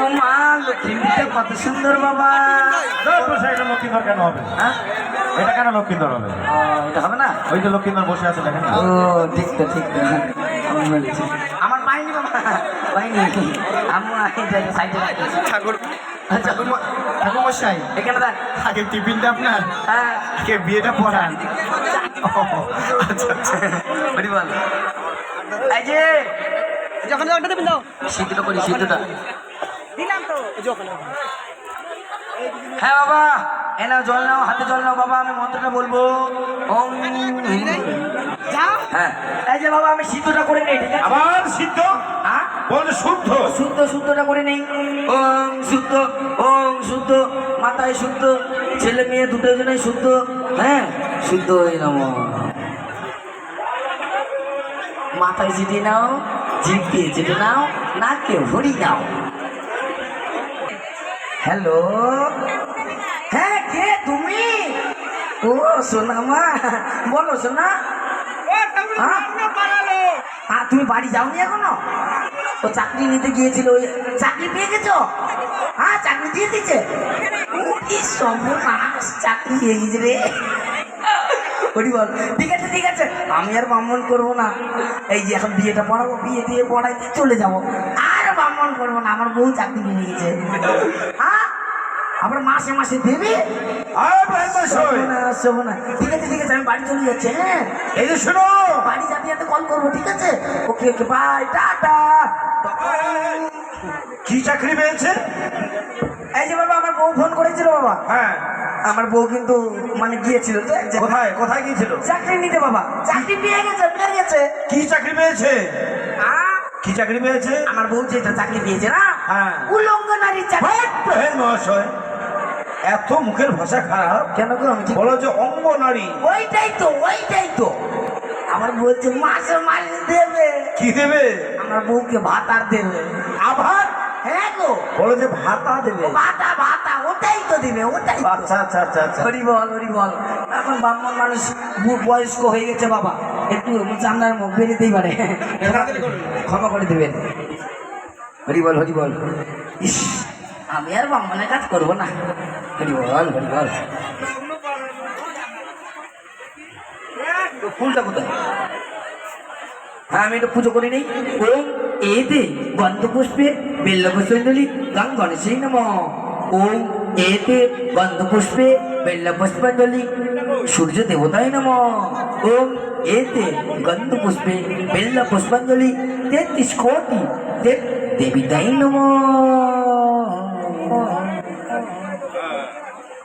ও মা লক্ষ্মীটা কত সুন্দর বাবা। এটা লক্ষ্মীধর কেন হবে? হ্যাঁ এটা কেন লক্ষ্মীধর হবে? এটা হবে না? ওই যে লক্ষ্মীধর বসে আছে দেখেন না? ও ঠিক তো ঠিক তো আমি বলেছি আমার পাইনি বাবা পাইনি আমি সাইডে রাখছি ঠাকুর আচ্ছা ঠাকুর মশাই এখানে দেখ আগে টিফিনটা আপনার হ্যাঁ আগে বিয়েটা পড়ান। আচ্ছা আচ্ছা বলি বল এই যে যখন ওটা দেবেন দাও সিদ্ধটা করি সিদ্ধটা দিলাম তো যখন হ্যাঁ বাবা এ নাও জল নাও হাতে জল নাও বাবা আমি মন্ত্রটা বলবো ওম যা হ্যাঁ এই যে বাবা আমি সিদ্ধটা করে নেই ঠিক আছে আবার সিদ্ধ হ্যাঁ বলে শুদ্ধ শুদ্ধটা করে নেই ওম শুদ্ধ মাথায় শুদ্ধ ছেলে মেয়ে দুটো জনেই শুদ্ধ হ্যাঁ শুদ্ধ হয়ে নাম মাথায় চিঠি নাও জিভ দিয়ে চিঠি নাও নাকে ভরি নাও হ্যালো হ্যাঁ কে তুমি ও সোনা মা বলো সোনা হ্যাঁ তুমি বাড়ি যাওনি এখনো ও চাকরি নিতে গিয়েছিল ওই চাকরি পেয়ে গেছো হ্যাঁ চাকরি দিয়ে দিচ্ছে সর্বনাশ চাকরি পেয়ে গেছে রে ওটি বল ঠিক আছে আমি আর বামন করবো না এই যে এখন বিয়েটা পড়াবো বিয়ে দিয়ে পড়াইতে চলে যাবো আর বামন করবো না আমার বউ চাকরি পেয়ে গেছে হ্যাঁ আবার মাসে মাসে দেবে না ঠিক আছে আমি বাড়ি চলে যাচ্ছি হ্যাঁ এই যে শোনো বাড়ি যাতে কল করবো ঠিক আছে ওকে বাই টাটা কি চাকরি পেয়েছে? এই যে বাবা আমার বউ ফোন করেছিল বাবা হ্যাঁ আমার বউ কিন্তু মানে গিয়েছিল তো কোথায় কোথায় গিয়েছিল? চাকরি নিতে বাবা চাকরি পেয়ে গেছে কি চাকরি পেয়েছে? কি চাকরি পেয়েছে? আমার বউ যেটা চাকরি পেয়েছে না হ্যাঁ উলঙ্গ নারীর চাকরি প্রহেন মহাশয় এত মুখের ভাষা খারাপ কেন গো আমি বলো যে অঙ্গ নারী। ওইটাই তো আমার বলছে মাসে মাসে দেবে কি দেবে? আমার বউকে ভাতার দেবে আবার হ্যাঁ গো বলো যে ভাতা দেবে। ভাতা ওটাই তো দিবে ওটাই তো। আচ্ছা আচ্ছা আচ্ছা আচ্ছা হরি বল এখন ব্রাহ্মণ মানুষ বয়স্ক হয়ে গেছে বাবা একটু চামড়ার মুখ বেরোতেই পারে ক্ষমা করে দেবেন হরি বল ইস আমি আর ব্রাহ্মণের কাজ করবো না হরি বল ফুলটা কোথায়? হ্যাঁ আমি একটু পুজো করে নেই ওম এতে গন্ধপুষ্পে বেল্লপুষ্পাঞ্জলি গাং গণেশই নম ওম এতে গন্ধপুষ্পে বেল্লপুষ্পাঞ্জলি সূর্য দেবতায় নম ওম এতে গন্ধপুষ্পে বেল্লপুষ্পাঞ্জলি 33 কোটি দেবীতাই নম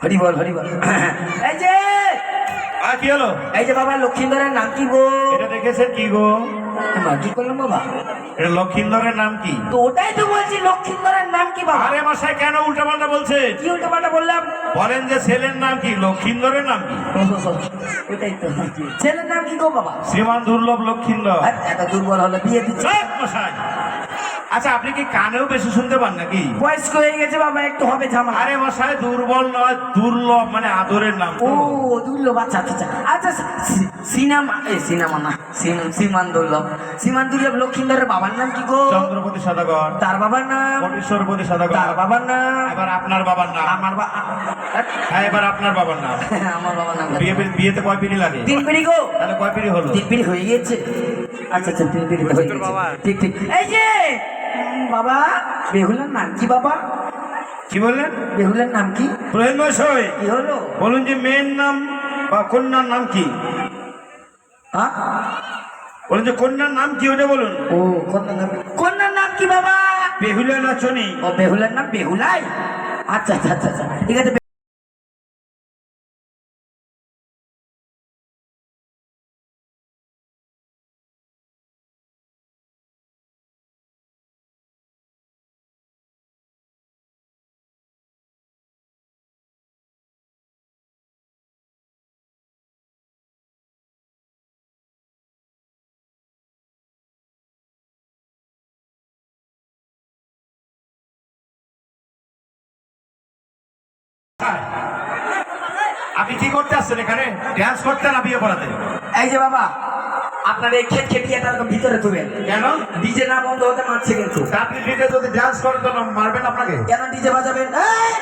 হরি বল এই যে আর কি হলো? এই যে বাবা লক্ষ্মীন্দরের নাম কি গো? এটা দেখেছেন কি গো? কি করলাম বাবা? এটা লক্ষ্মীন্দরের নাম কি? তো ওটাই তো বলছি লক্ষ্মীন্দরের নাম কি বাবা? আরে মশাই কেন উল্টাপাল্টা বলছে? কি উল্টাপাল্টা বললাম? বলেন যে ছেলের নাম কি, লক্ষ্মীন্দরের নাম কি? ওটাই তো ছেলের নাম কি গো বাবা? শ্রীমান দুর্লভ লক্ষ্মীন্দর। এত দুর্বল হলে বিয়ে দিচ্ছে মশাই আচ্ছা আপনি কি কানেও বেশি শুনতে পান নাকি? বয়স্ক হয়ে গেছে বাবা একটু হবে ঝামেলা। আরে মশাই দুর্বল নয় দুর্লভ মানে আদরের নাম। ও দুর্লভ আচ্ছা সিনেমা না সীমান দুর্লভ লক্ষ্মীন্দরের বাবার নাম কি গো? চন্দ্রপতি সদাগর। তার বাবার নাম? কোটেশ্বরপতি সদাগর। তার বাবার নাম? এবার আপনার বাবার নাম। হ্যাঁ এবার আপনার বাবার নাম। আমার বাবার নাম বিয়েতে কয় পিড়ি লাগে? 3 পিড়ি গো। তাহলে কয় পিড়ি হলো? 3 পিড়ি হয়ে গেছে। আচ্ছা 3 পিড়ি হয়ে গেছে ঠিক এই যে বাবা বেহুলার নাম কি বাবা? কি বললেন? বেহুলার নাম কি? প্রহেন মশাই কি হলো? বলুন যে মেয়ের নাম বা কন্যার নাম কি? হ্যাঁ বলুন যে কন্যার নাম কি ওটা বলুন। ও কন্যার নাম কি বাবা? বেহুলা নাচনি। ও বেহুলার নাম বেহুলাই। আচ্ছা ঠিক আছে। আপনি কি করতে আসছেন এখানে? ড্যান্স করতে না বিয়ে পড়াতে? এই যে বাবা আপনার এই খেট খেটিয়াটা ভিতরে তুবেন, কেন? ডিজে না বন্ধ হতে মারছে কিন্তু। আপনি ডিজে যদি ডান্স করেন তো মারবেন আপনাকে। কেন ডিজে বাজাবেন?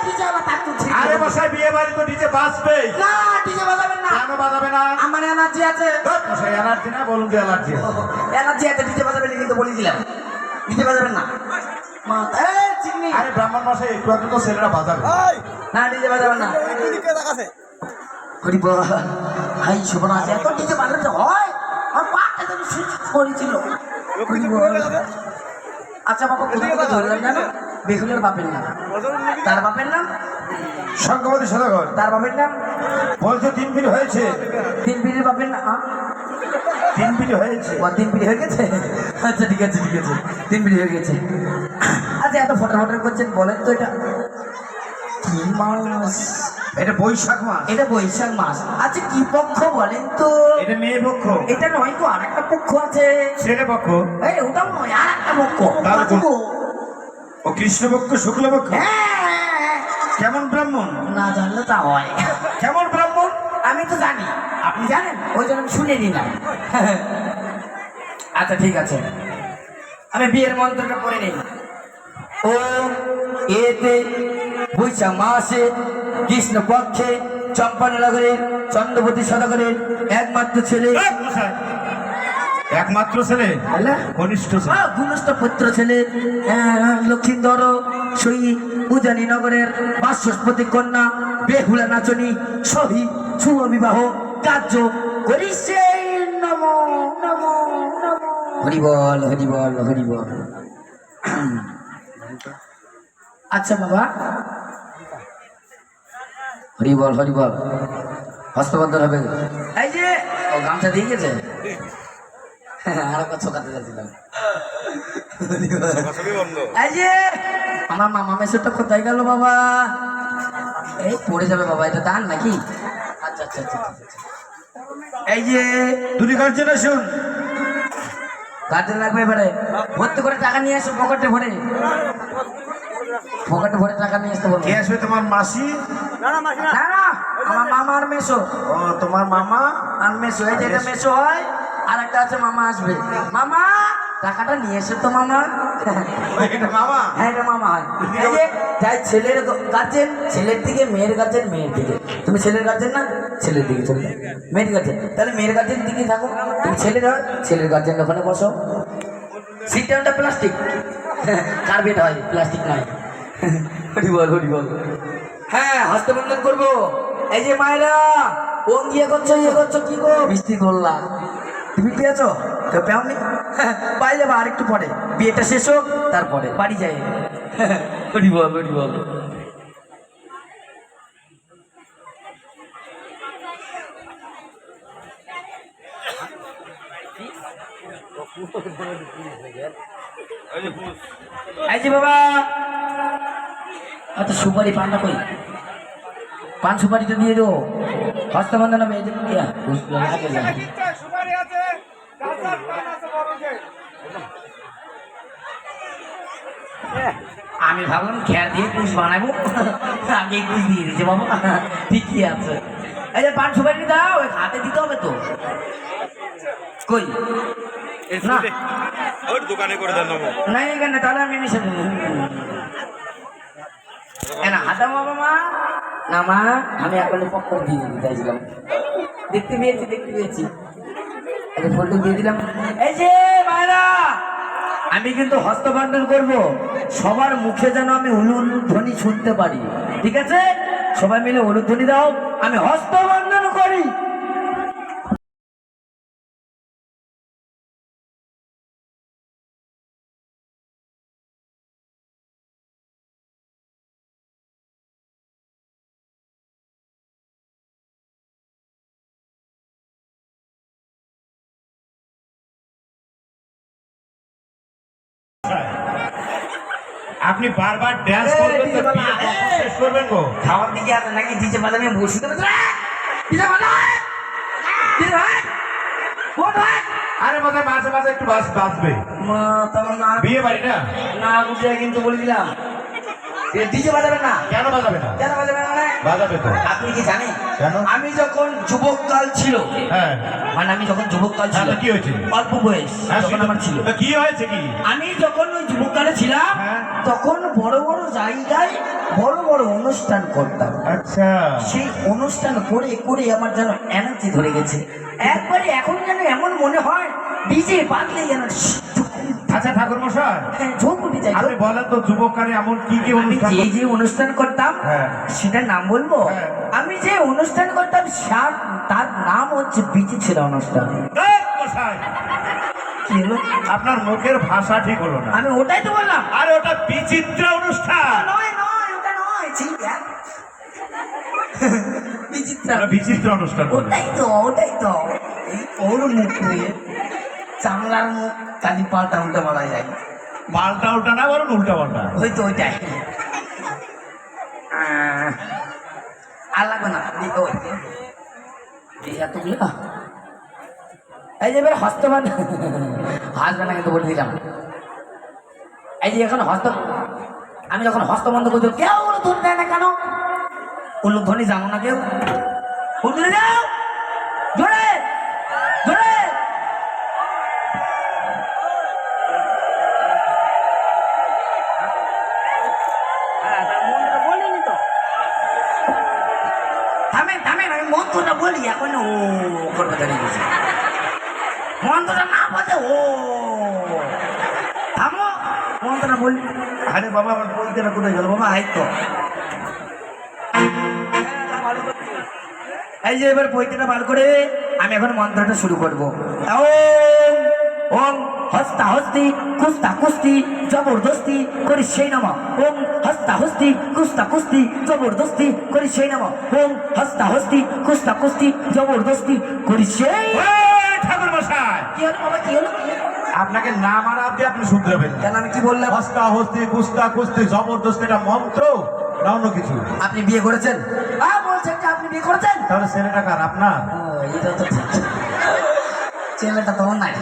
ডিজে আবার তার তুলছে। আরে মশাই বিয়ে বাড়ি তো ডিজে বাজবে। না ডিজে বাজাবেন না। কেন বাজাবে না? আমার এনার্জি আছে। ধুৎ, মশাই এনার্জি না, বলুন যে এলার্জি। এনার্জি আছে, ডিজে বাজাবেন না কিন্তু বলে দিলাম। ডিজে বাজাবেন না। চিকনি। আরে ব্রাহ্মণ মশাই একটু আগে তো ছেলেরা বাজাবে। না ডিজে বাজাবেন না। হরিব হাই শোভনা আছে, এত ডিজে বাজাতে হয়? আমার পাটা যেন সুইচ করেছিল। আচ্ছা বাবা, কোথা থেকে ধরলাম জানো? বেগুনের বাপের নাম। তার বাপের নাম সংঘবতী সদাগর। তার বাপের নাম বলছে 3 বিড়ি হয়েছে। 3 বিড়ির বাপের নাম 3 বিড়ি হয়েছে। 3 বিড়ি হয়ে গেছে। আচ্ছা ঠিক আছে ঠিক আছে, 3 বিড়ি হয়ে গেছে। আচ্ছা এত ফটো করছেন, বলেন তো এটা কি মাস? এটা বৈশাখ মাস। এটা বৈশাখ মাস। আচ্ছা কি পক্ষ বলেন তো? এটা মেয়ে পক্ষ। এটা নয় তো, আর একটা পক্ষ আছে। ছেলে পক্ষ। এই ওটাও নয়, আর একটা পক্ষ। তাহলে কোন? ও কৃষ্ণপক্ষ শুক্লপক্ষ। হ্যাঁ, কেমন ব্রাহ্মণ? না জানলে তা হয়। কেমন ব্রাহ্মণ? আমি তো জানি, আপনি জানেন, ওই জন্য আমি শুনে নিলাম। আচ্ছা ঠিক আছে, আমি বিয়ের মন্ত্রটা পড়ে নিই। ও এতে বৈশাখ মাসে কৃষ্ণ পক্ষে চম্পানগরের চন্দ্রবতী সদাগরের একমাত্র ছেলে, একমাত্র ছেলে, কনিষ্ঠ ছেলে, গুণস্থ পুত্র ছেলে লক্ষ্মীধর সই উজানি নগরের বাচস্পতি কন্যা বেহুলা নাচনী সহি শুভ বিবাহ কার্য করিছে। নম নম হরিবল হরিবল হরিবল। আচ্ছা বাবা, হরিবল হরিবল। হস্তবন্ধন হবে। এই যে ও গামছা দিয়ে গেছে। আর কত কাটে যাচ্ছিলাম। এই যে আমার মামা মেসেরটা কোথায় গেল বাবা? এই পড়ে যাবে বাবা, এটা দান নাকি? আচ্ছা আচ্ছা আচ্ছা আচ্ছা। এই যে তুমি গার্জেন আসুন। গার্জেন লাগবে এবারে, ভর্তি করে টাকা নিয়ে আসো পকেটে ভরে। পকেটে ভরে টাকা নিয়ে আসতে বলবো। কে আসবে? তোমার মাসি? না না, আমার মামা আর মেসো। ও তোমার মামা আর মেসো, এই যে এটা মেসো হয়, আর একটা আছে মামা আসবে। মামা টাকাটা নিয়ে এসে তো মামা। এটা মামা? হ্যাঁ এটা মামা হয়। এই যে যাই ছেলের গার্জেন ছেলের দিকে, মেয়ের গার্জেন মেয়ের দিকে। তুমি ছেলের গার্জেন না, ছেলের দিকে চলে যাও। মেয়ের গার্জেন, তাহলে মেয়ের গার্জেন দিকে থাকো। তুমি ছেলের হয়, ছেলের গার্জেন ওখানে বসো। সিটটা প্লাস্টিক, কার্পেট হয়, প্লাস্টিক নয়। হরি বল হরি বল। হ্যাঁ হস্তবন্ধন করবো। এই যে মায়েরা ওম ইয়ে করছো কি গো? মিষ্টি করলাম। তুমি পেয়েছো? কেউ পেওনি? পাই যাবো আর একটু পরে, বিয়েটা শেষ হোক তারপরে বাড়ি যাই। হরি বল হরি বল। এই যে বাবা, আচ্ছা সুপারি পানটা কই? পান সুপারিটা দিয়ে দেবো। হস্তবন্ধন হবে। এই যে আগে যান। আমি ভাবলাম খেয়ার দিয়ে কুশ বানাবো, আগে কুশ দিয়ে দিয়েছে বাবা। ঠিকই আছে। এই যে পান সুপারি দাও, ওই হাতে দিতে হবে তো। কই না ওর দোকানে করে দেন না এখানে, তাহলে আমি মিশে না হাতা বাবা। মা না মা, আমি এখন পক্ষ দিয়ে দিতে চাইছিলাম। দেখতে পেয়েছি ফটো দিয়ে দিলাম। এই যে মায়েরা, আমি কিন্তু হস্তবন্ধন করব, সবার মুখে যেন আমি উলুধ্বনি শুনতে পারি। ঠিক আছে, সবাই মিলে উলুধ্বনি দাও, আমি হস্তবন্ধন করি। আপনি বারবার ড্যান্স করবেন তো বিয়ে কখন শেষ করবেন গো? খাওয়ার দিকে আছে নাকি? ডিজে বাজাবে বসতে আরে মাঝে মাঝে মাঝে একটু বাজবে। বিয়ে বাড়ি না, না বুঝে কিন্তু বলে দিলাম, ডিজে বাজাবে না। কেন বাজাবে না? কেন বাজাবে না? বাজাবে তো। আপনি কি জানেন কেন? আমি যখন যুবককাল ছিল, হ্যাঁ মানে আমি যখন যুবককাল ছিল, কি হয়েছে? অল্প বয়স হ্যাঁ, যখন আমার ছিল, তা কি হয়েছে কি? আমি যখন ওই যুবককালে ছিলাম হ্যাঁ। তখন বড় বড় জায়গায় বড় বড় অনুষ্ঠান করতাম। আচ্ছা সেই অনুষ্ঠান করে করে আমার যেন এনার্জি ধরে গেছে একবারে। এখন যেন এমন মনে হয় ডিজে বাজলে যেন আচ্ছা ঠাকুর মশাই, ঝোঁক উঠে যায়। আপনি বলেন তো যুবককালে এমন কি কি আমি অনুষ্ঠান? যে যে অনুষ্ঠান করতাম হ্যাঁ। সেটার নাম বলবো? হ্যাঁ। আমি যে অনুষ্ঠান করতাম তার নাম হচ্ছে বিচি ছেড়া অনুষ্ঠান। ধ্যাৎ মশাই, কি হলো? আপনার মুখের ভাষা ঠিক হলো না। আমি ওটাই তো বললাম। আর ওটা বিচিত্র অনুষ্ঠান। নয় নয়, ওটা নয়, ঠিক আছে। বিচিত্র, ওটা বিচিত্র অনুষ্ঠান বলে। ওটাই তো, ওটাই তো। এই ওর মুখ দিয়ে চামড়ার মুখ কালি পাল্টা উল্টা বলা যায়। পাল্টা উল্টা না, বরং উল্টা পাল্টা। হয়তো ওইটাই। আর লাগবে না, এতগুলো এই যে এবার হস্তবাদ হাসবে না কিন্তু বলে দিলাম। এই যে এখন আমি যখন হস্ত বন্ধ করে দিল, কেউ ধরে দেয় না কেন? উল্লুধ্বনি জানো না কেউ? উল্লুধ্বনি দাও জোরে জোরে। থামেন থামেন, আমি মন্ত্রটা বলি এখন। ও করবে দাঁড়িয়ে গেছে, মন্ত্রটা না বলে ও থামো, মন্ত্রটা বলি। আরে বাবা, আমার বলতে না কোথায় গেল বাবা? এই তো, এই যে এবার পৈতেটা বার করে আমি এখন মন্ত্রটা শুরু করবো। ওম হস্তা হস্তি কুস্তা কুস্তি জবরদস্তি করি সেই নামা। ওম হস্তা হস্তি কুস্তা কুস্তি জবরদস্তি করি সেই নামা। ওম হস্তা হস্তি কুস্তা কুস্তি জবরদস্তি করি সেই। এই ঠাকুর মশাই, কি হলো বাবা, কি হলো? আপনাকে না মারা অব্দি আপনি শুধরাবেন। কেন, আমি কি বললাম? হস্তা হস্তি কুস্তা কুস্তি জবরদস্তি, এটা মন্ত্র না অন্য কিছু? আপনি বিয়ে করেছেন? বলছেন যে আপনি বিয়ে করেছেন? তাহলে ছেলেটা কার? আপনার? এটা তো ঠিক। ছেলেটা তো নাই।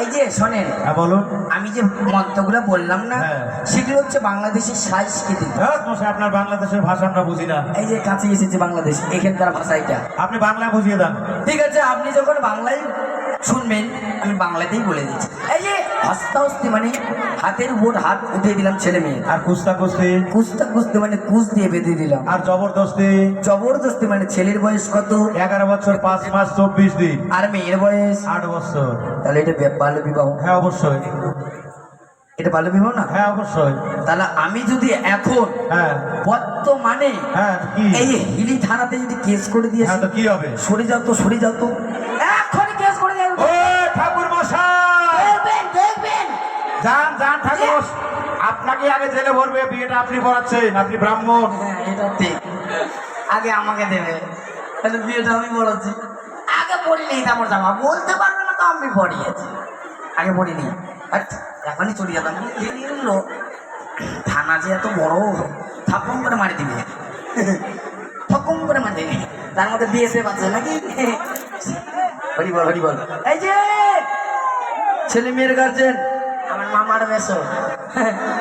এই যে শোনেন, হ্যাঁ বলুন। আমি যে মন্ত্রগুলো বললাম না, হ্যাঁ। সেগুলো হচ্ছে বাংলাদেশের সংস্কৃতি। ধ্যাৎ মশাই, আপনার বাংলাদেশের ভাষা আমরা বুঝি না। এই যে কাছে এসেছে বাংলাদেশ, এখানকার ভাষা এটা। আপনি বাংলা বুঝিয়ে দেন। ঠিক আছে, আপনি যখন বাংলায় শুনবেন আমি বাংলাতেই বলে দিচ্ছি। এই যে হস্তাহস্তি মানে হাতের উপর হাত উঠিয়ে দিলাম ছেলে মেয়ে। আর কুস্তা কুস্তি? কুস্তা কুস্তি মানে কুচ দিয়ে বেঁধে দিলাম। আর জবরদস্তি? জবরদস্তি মানে ছেলের বয়স কত? 11 বছর 5 মাস 24 দিন। আর মেয়ের বয়স 8 বছর। তাহলে এটা বাল্য বিবাহ। হ্যাঁ অবশ্যই। এটা বাল্য বিবাহ না? হ্যাঁ অবশ্যই। তাহলে আমি যদি এখন হ্যাঁ বর্তমানে হ্যাঁ, কি? এই যে হিলি থানাতে যদি কেস করে দিয়েছি, হ্যাঁ, তো কি হবে? সরে যাও তো, সরে যাও তো, এখনই কেস করে দেবো। ও ঠাকুর মশাই, দেখবেন দেখবেন। যান যান ঠাকুর মশাই, আপনাকে আগে জেলে ভরবে। বিয়েটা আপনি করাচ্ছেন, আপনি ব্রাহ্মণ। হ্যাঁ এটা ঠিক, আগে আমাকে দেবে, তাহলে বিয়েটা আমি বলাচ্ছি। আগে পড়িনি, তারপর জামা বলতে পারবে না তো আমি পড়িয়েছি, আগে পড়িনি। আচ্ছা এখনই চলে যেতাম। থানা যে এত বড়, থাপ্পম করে মারি দিবে, থকম করে মারি দিবে। তার মধ্যে বিএসএফ আছে নাকি? হরি বল হরি বল। এই যে ছেলে মেয়ের গার্জেন, আমার মামার বেশো,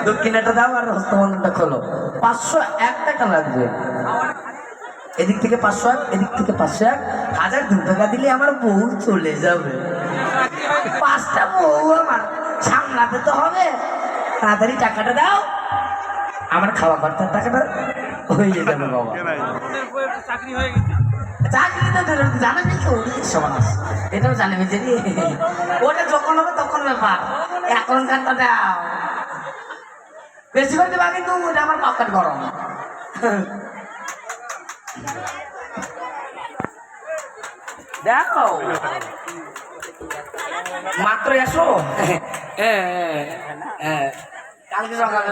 দক্ষিণাটা দাও আর হস্তবন্ধনটা খোলো। 501 টাকা লাগবে। এদিক থেকে 501, এদিক থেকে 501, 1002 টাকা দিলে আমার বউ চলে যাবে। 5টা বউ আমার সামলাতে তো হবে। তাড়াতাড়ি টাকাটা দাও, আমার খাওয়া খরচার টাকাটা হয়ে যাবে বাবা। চাকরি তো জানা দেখি ওদিকে সমাজ, এটাও জানে বুঝলি। ওটা যখন হবে তখন ব্যাপার, এখনকারটা দাও। বেশি করে দেবা কিন্তু, ওটা আমার পকেট গরম। দেখো মাত্র 100। কালকে সকালে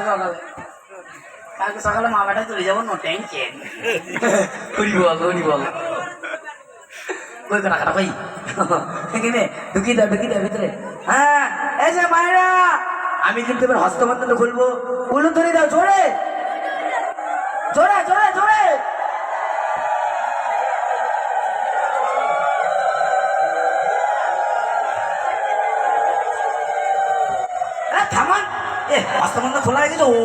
কালকে সকালে মা বেটা চলে যাবো, নো টেনশন। করি বল করি বল, কই টাকাটা কই এখানে ঢুকিয়ে দাও, ঢুকিয়ে দাও ভিতরে। হ্যাঁ এই যে মায়েরা, আমি কিন্তু এবার হস্তবন্ধনটা খুলবো। উলু ধরে দাও জোরে জোরে জোরে জোরে। থামান, হস্তবন্ধন খোলা হয়ে গেছে। ও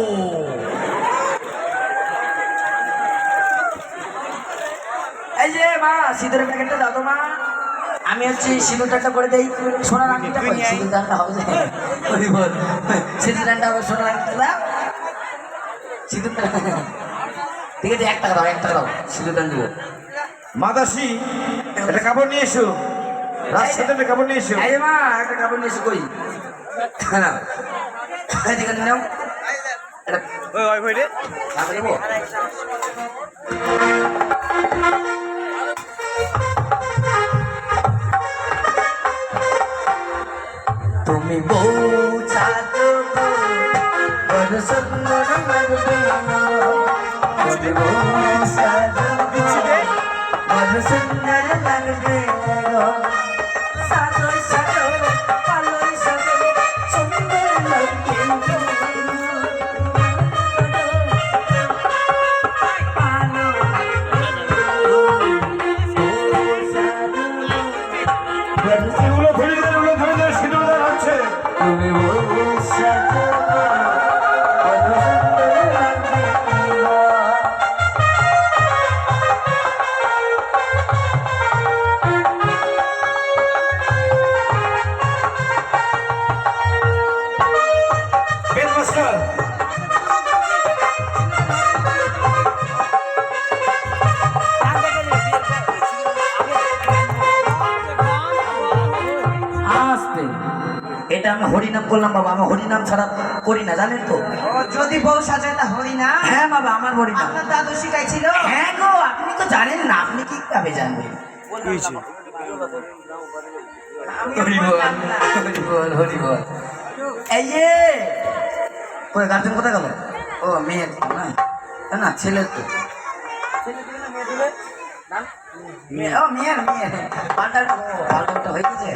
মা সিঁদুরের প্যাকেটটা দাও তো মা। আমি হচ্ছে সিঁদুরটা করে দেই। সোনার আংটিটা কই? সিঁদুর দানটা হবে যে ওই বল সিঁদুর দানটা হবে, সোনার আংটিটা দাও। সিঁদুরটা ঠিক আছে, 1 টাকা দাও, 1 টাকা দাও, সিঁদুর দান দিব। মাদাসি একটা কাপড় নিয়ে এসো, রাজসাথে একটা কাপড় নিয়ে এসো। এই যে মা একটা কাপড় নিয়ে এসো কই। না এদিকে নাও এটা ওই ওই ভাই রে কাপড় দেবো। তুমি বউ ছাতো বড় সুন্দর লাগবে তুমি বউ ছাতো বড় সুন্দর লাগবে সাদো সাদো পালোই সাদো সুন্দর লাগবে পালো উলো ধরে দেন, উলো ধরে দেন, সিঁদুর দান হচ্ছে। তুমি বউ ছাতো বড় সুন্দর লাগবে হেডমাস্টার আস্তে, এটা আমি হরিনাম করলাম বাবা, আমি হরিনাম ছাড়া করি না জানেন তো। যদি বউ সাজায় তা হরি না হ্যাঁ বাবা আমার হরিনাম। আপনার দাদু শিখাইছিল হ্যাঁ গো, আপনি তো জানেন না, আপনি কি ভাবে জানবেন? হরি বল, হরি বল, হরি বল। এই যে কই গার্জেন কোথায় গেল? ও মেয়ের না, না না ছেলের তো। ও মেয়ের মেয়ের পাল্টাটা, ও পাল্টাটা হয়ে গেছে।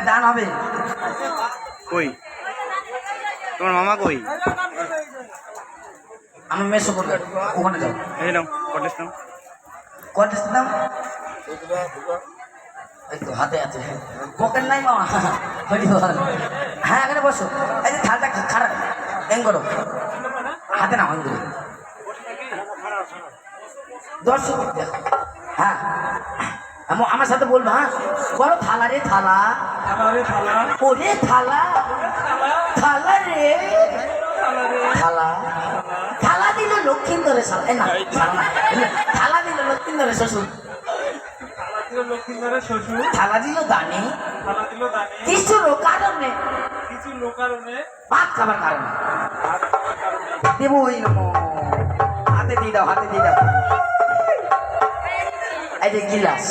দান হবে। কই তোমার মামা কই? আমার মেসো করবে, ওখানে যাও। এই নাও কটেস নাও। কত দাম? এই তো হাতে আছে, পকেট নাই মামা। হরি বল। হ্যাঁ এখানে বসো। এই যে থালটা খারাপ এং করো, হাতে না অন করে 10 হ্যাঁ আমার সাথে বলবো। হ্যাঁ বলো থালা রে থালা, ওরে থালা, থালা রে থালা, থালা দিল লক্ষ্মীন্দরের শালা, এই না শালা না, থালা দিল লক্ষ্মীন্দরের শ্বশুর, থালা দিল দানে কিছুর কারণে, ভাত খাবার কারণে দেবো ওই নমো। হাতে দিয়ে দাও, হাতে দিয়ে দাও। এই যে গিলাস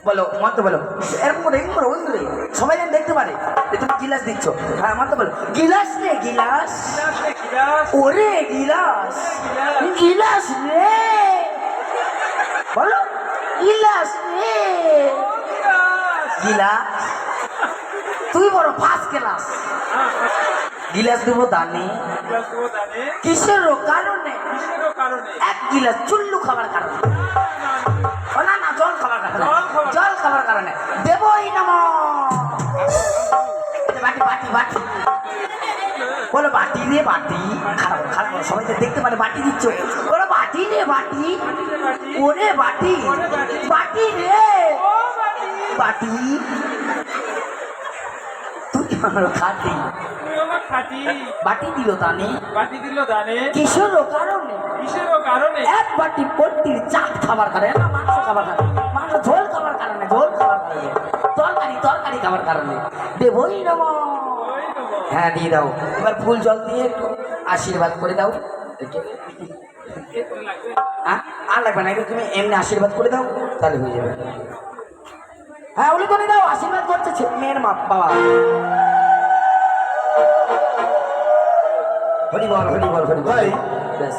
বলো, মন্ত্র বলো, এরকম করে এরকম করে ওই করে সবাই যেন দেখতে পারে যে তুমি গিলাস দিচ্ছ। হ্যাঁ মন্ত্র বলো, গিলাস রে গিলাস, ওরে গিলাস, গিলাস রে বলো, গিলাস রে গিলাস, তুই বড় ফার্স্ট ক্লাস। গিলাস দেবো দানে কিসের কারণে? 1 গিলাস চুল্লু খাবার কারণে। ও না না, জল খাবার কারণে, জল খাবার কারণে দেবই নম। বাটি বাটি বাটি বলো, বাটি রে বাটি, খারাপ খারাপ সবাই তো দেখতে পারে বাটি দিচ্ছ। বলো বাটি রে বাটি, ওরে বাটি, বাটি রে বাটি, তুই আমার খাটি বাটি দিল দানে কিসের কারণে? 1 বাটি পট্টির চাট খাবার কারণে, না মাংস খাবার কারণে, মাংস ঝোল খাবার কারণে, ঝোল খাবার কারণে, তরকারি খাবার কারণে দেবই নম। হ্যাঁ দিয়ে দাও। এবার ফুল জল দিয়ে একটু আশীর্বাদ করে দাও। হ্যাঁ আর লাগবে না, তুমি এমনি আশীর্বাদ করে দাও তাহলে হয়ে যাবে। হ্যাঁ ওলি করে দাও, আশীর্বাদ করছে মেয়ের মা বাবা। হরি বল, হরি বল, হরি বল। ব্যাস